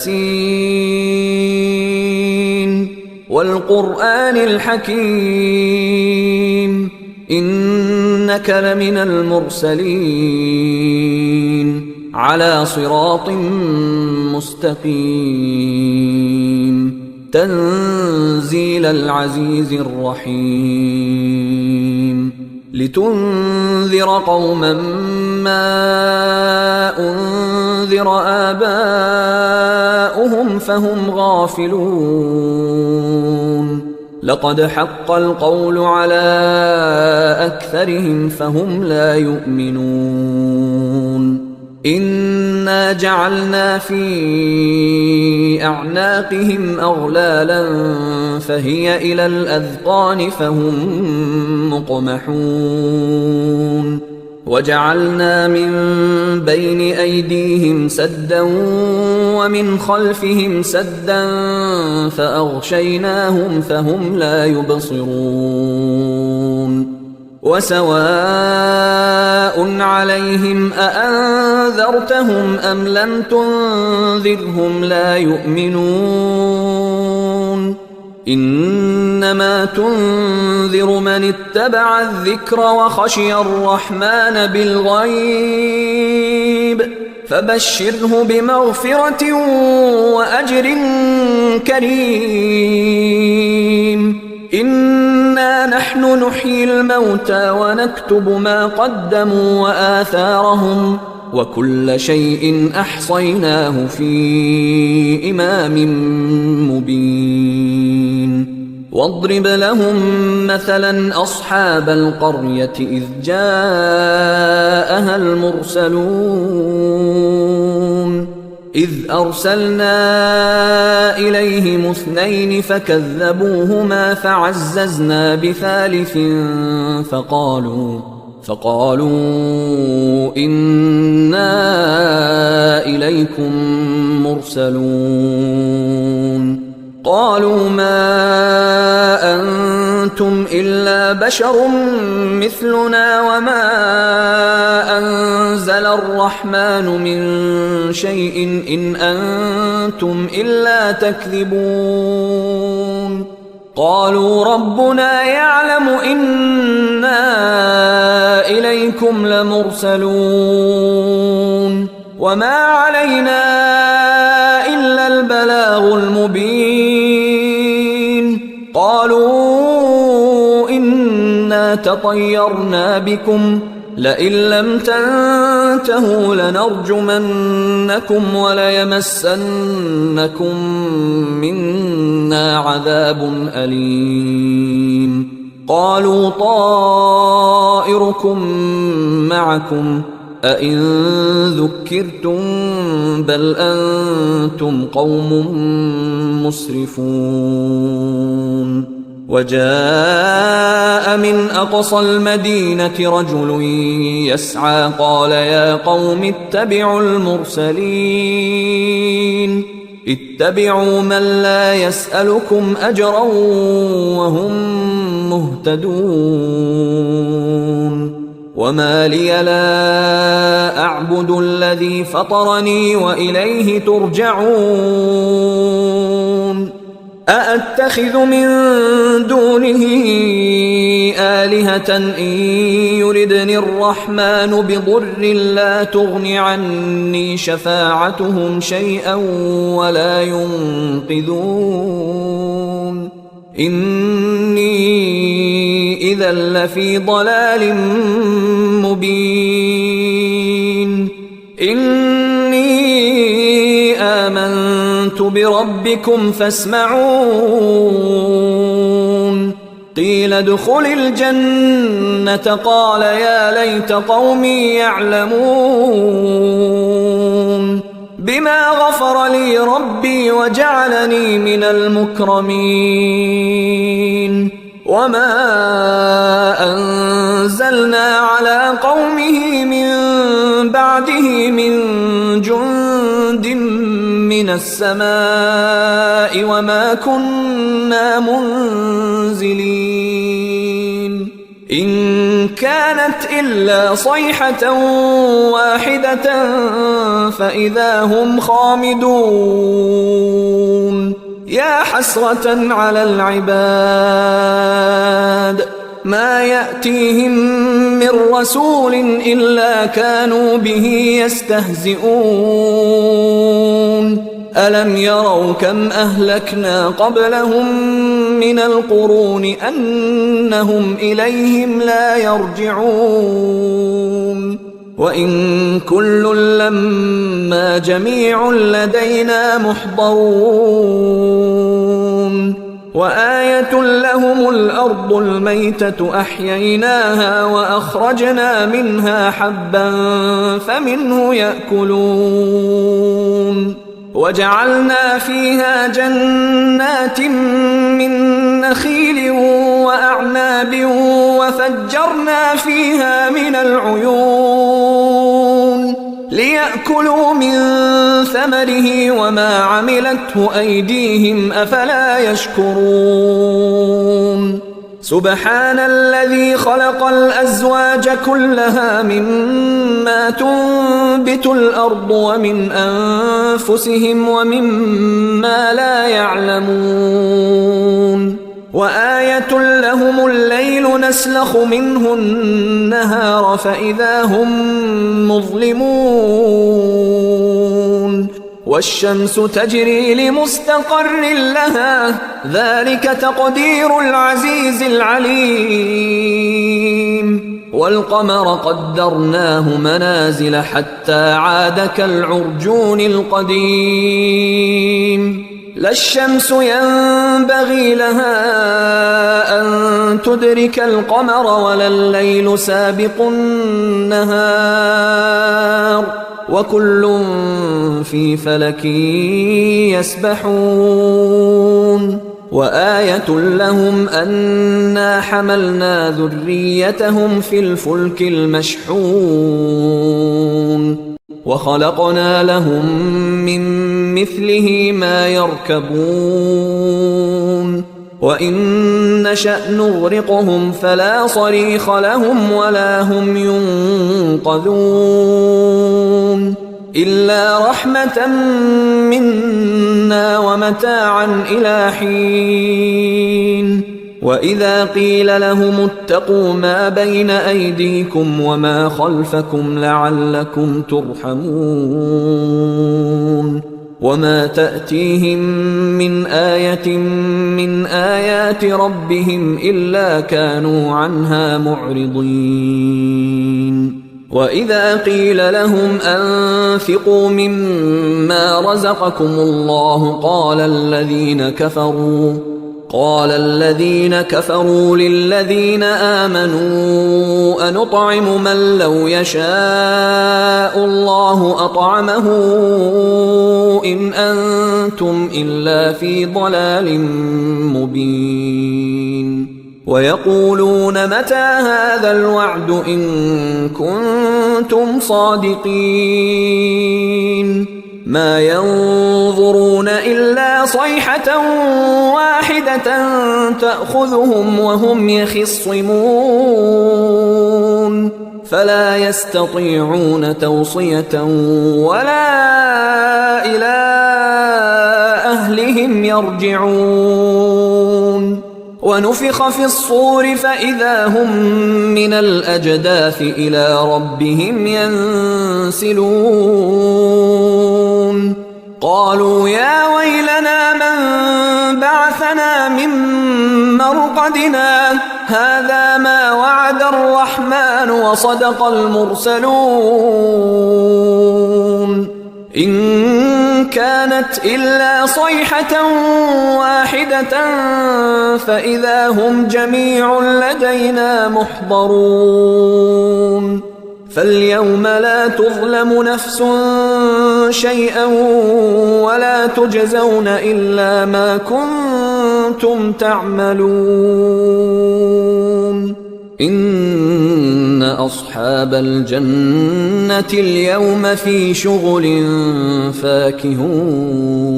ياسين والقرآن الحكيم إنك لمن المرسلين على صراط مستقيم تنزيل العزيز الرحيم لتنذر قوما ما أنذر آباؤهم فهم غافلون لقد حق القول على أكثرهم فهم لا يؤمنون إنا جعلنا في أعناقهم أغلالا فهي إلى الأذقان فهم مقمحون وجعلنا من بين أيديهم سدا ومن خلفهم سدا فأغشيناهم فهم لا يبصرون وسواء عليهم أأنذرتهم أم لم تنذرهم لا يؤمنون إنما تنذر من اتبع الذكر وخشي الرحمن بالغيب فبشره بمغفرة وأجر كريم إنا نحن نحيي الموتى ونكتب ما قدموا وآثارهم وكل شيء أحصيناه في إمام مبين واضرب لهم مثلا أصحاب القرية إذ جاءها المرسلون إذ أرسلنا إليهم 2 فكذبوهما فعززنا بثالث فقالوا إنا إليكم مرسلون قالوا ما أنتم إلا بشر مثلنا وما أنزل الرحمن من شيء إن أنتم إلا تكذبون قالوا ربنا يعلم إنا إليكم لمرسلون وما علينا إلا البلاغ المبين قالوا إنا تطيرنا بكم لئن لم تنتهوا لنرجمنكم وليمسنكم منا عذاب أليم قالوا طائركم معكم أئن ذكرتم بل أنتم قوم مسرفون وجاء من أقصى المدينة رجل يسعى قال يا قوم اتبعوا المرسلين اتبعوا من لا يسألكم أجرا وهم مهتدون وما لي لا أعبد الذي فطرني وإليه ترجعون أأتخذ من دونه آلهة إن يردني الرحمن بضر لا تغن عني شفاعتهم شيئا ولا ينقذون إني إذا لفي ضلال مبين إني آمنت بربكم فاسمعون قيل ادخل الجنة قال يا ليت قومي يعلمون بما غفر لي ربي وجعلني من المكرمين وما أنزلنا على قومه من بعده من جند من السماء وما كنا منزلين إن كانت إلا صيحة واحدة فإذا هم خامدون يا حسرة على العباد ما يأتيهم من رسول إلا كانوا به يستهزئون ألم يروا كم أهلكنا قبلهم من القرون أنهم إليهم لا يرجعون وإن كل لما جميع لدينا محضرون وآية لهم الأرض الميتة أحييناها وأخرجنا منها حبا فمنه يأكلون وجعلنا فيها جنات من نخيل وأعناب وفجرنا فيها من العيون ليأكلوا من ثمره وما عملته أيديهم أفلا يشكرون سبحان الذي خلق الأزواج كلها مما تنبت الأرض ومن أنفسهم ومما لا يعلمون وآية لهم الليل نسلخ منه النهار فإذا هم مظلمون والشمس تجري لمستقر لها ذلك تقدير العزيز العليم والقمر قدرناه منازل حتى عاد كالعرجون القديم لا الشمس ينبغي لها أن تدرك القمر ولا الليل سابق النهار وكل في فلك يسبحون وآية لهم أنا حملنا ذريتهم في الفلك المشحون وخلقنا لهم من مثله ما يركبون وإن نشأ نغرقهم فلا صريخ لهم ولا هم ينقذون إلا رحمة منا ومتاعا إلى حين وإذا قيل لهم اتقوا ما بين أيديكم وما خلفكم لعلكم ترحمون وما تأتيهم من آية من آيات ربهم إلا كانوا عنها معرضين وإذا قيل لهم أنفقوا مما رزقكم الله قال الذين كفروا للذين آمنوا أنطعم من لو يشاء الله أطعمه إن أنتم إلا في ضلال مبين ويقولون متى هذا الوعد إن كنتم صادقين ما ينظرون إلا صيحة واحدة تأخذهم وهم يخصمون فلا يستطيعون توصية ولا إلى أهلهم يرجعون ونفخ في الصور فإذا هم من الأجداث إلى ربهم ينسلون قالوا يا ويلنا من بعثنا من مرقدنا هذا ما وعد الرحمن وصدق المرسلون إن كانت إلا صيحة واحدة فإذا هم جميع لدينا محضرون فاليوم لا تظلم نفس شيئا ولا تجزون إلا ما كنتم تعملون إن أصحاب الجنة اليوم في شغل فاكهون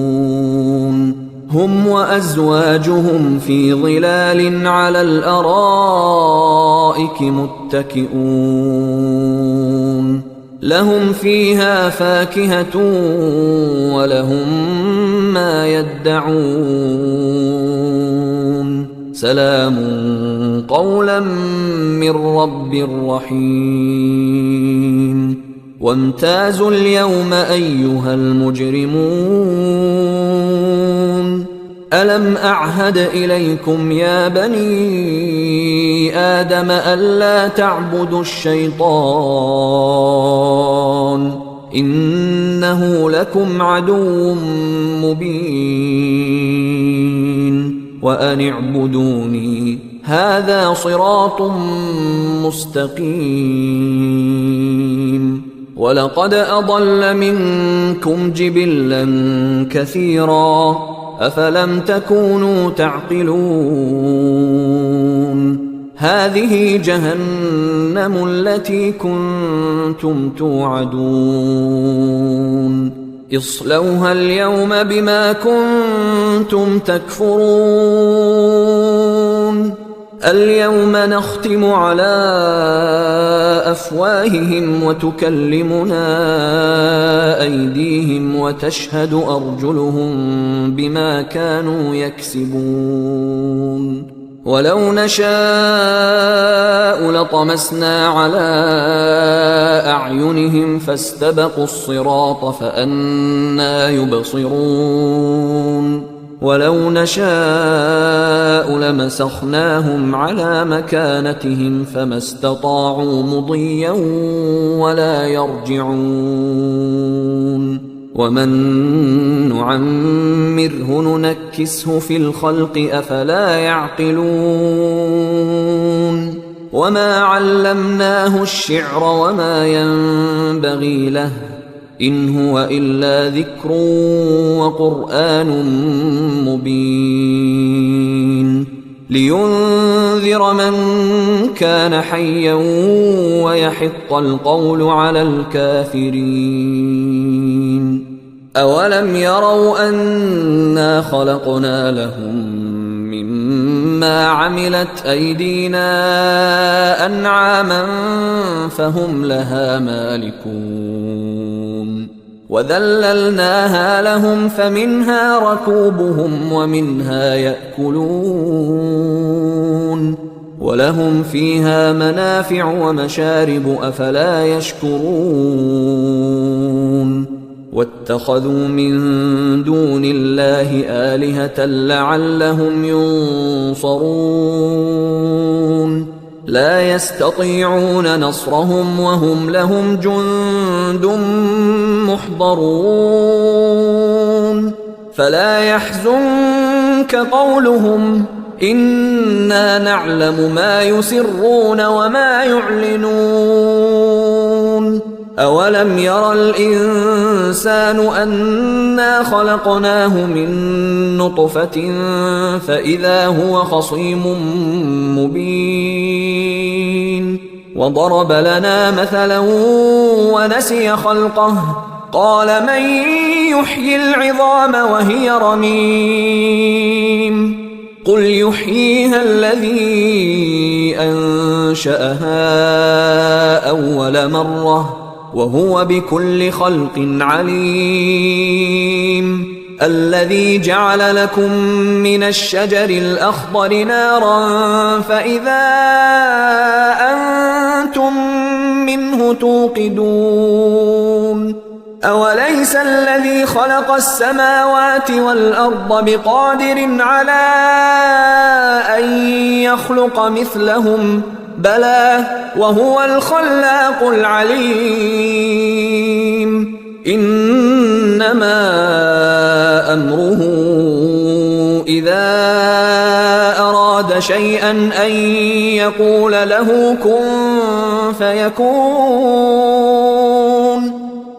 هم وأزواجهم في ظلال على الأرائك متكئون لهم فيها فاكهة ولهم ما يدعون سلام قولا من رب رحيم وامتازوا اليوم أيها المجرمون ألم أعهد إليكم يا بني آدم ألا تعبدوا الشيطان إنه لكم عدو مبين وأن اعبدوني هذا صراط مستقيم ولقد أضل منكم جبلا كثيرا أفلم تكونوا تعقلون هذه جهنم التي كنتم توعدون اصلوها اليوم بما كنتم تكفرون اليوم نختم على أفواههم وتكلمنا أيديهم وتشهد أرجلهم بما كانوا يكسبون ولو نشاء لطمسنا على أعينهم فاستبقوا الصراط فأنى يبصرون ولو نشاء لمسخناهم على مكانتهم فما استطاعوا مضيا ولا يرجعون ومن نعمره ننكسه في الخلق أفلا يعقلون وما علمناه الشعر وما ينبغي له إن هو إلا ذكر وقرآن مبين لينذر من كان حيا ويحق القول على الكافرين أولم يروا أنا خلقنا لهم مما عملت أيدينا أنعاما فهم لها مالكون وذللناها لهم فمنها ركوبهم ومنها يأكلون ولهم فيها منافع ومشارب أفلا يشكرون واتخذوا من دون الله آلهة لعلهم ينصرون لا يستطيعون نصرهم وهم لهم جند محضرون فلا يحزنك قولهم إنا نعلم ما يسرون وما يعلنون أولم ير الإنسان أنا خلقناه من نطفة فإذا هو خصيم مبين وضرب لنا مثلا ونسي خلقه قال من يحيي العظام وهي رميم قل يحييها الذي أنشأها أول مرة وهو بكل خلق عليم الذي جعل لكم من الشجر الأخضر نارا فإذا أنتم منه توقدون أوليس الذي خلق السماوات والأرض بقادر على أن يخلق مثلهم بلى وهو الخلاق العليم إنما أمره إذا أراد شيئا أن يقول له كن فيكون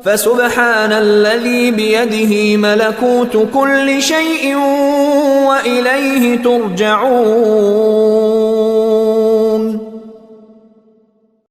فسبحان الذي بيده ملكوت كل شيء وإليه ترجعون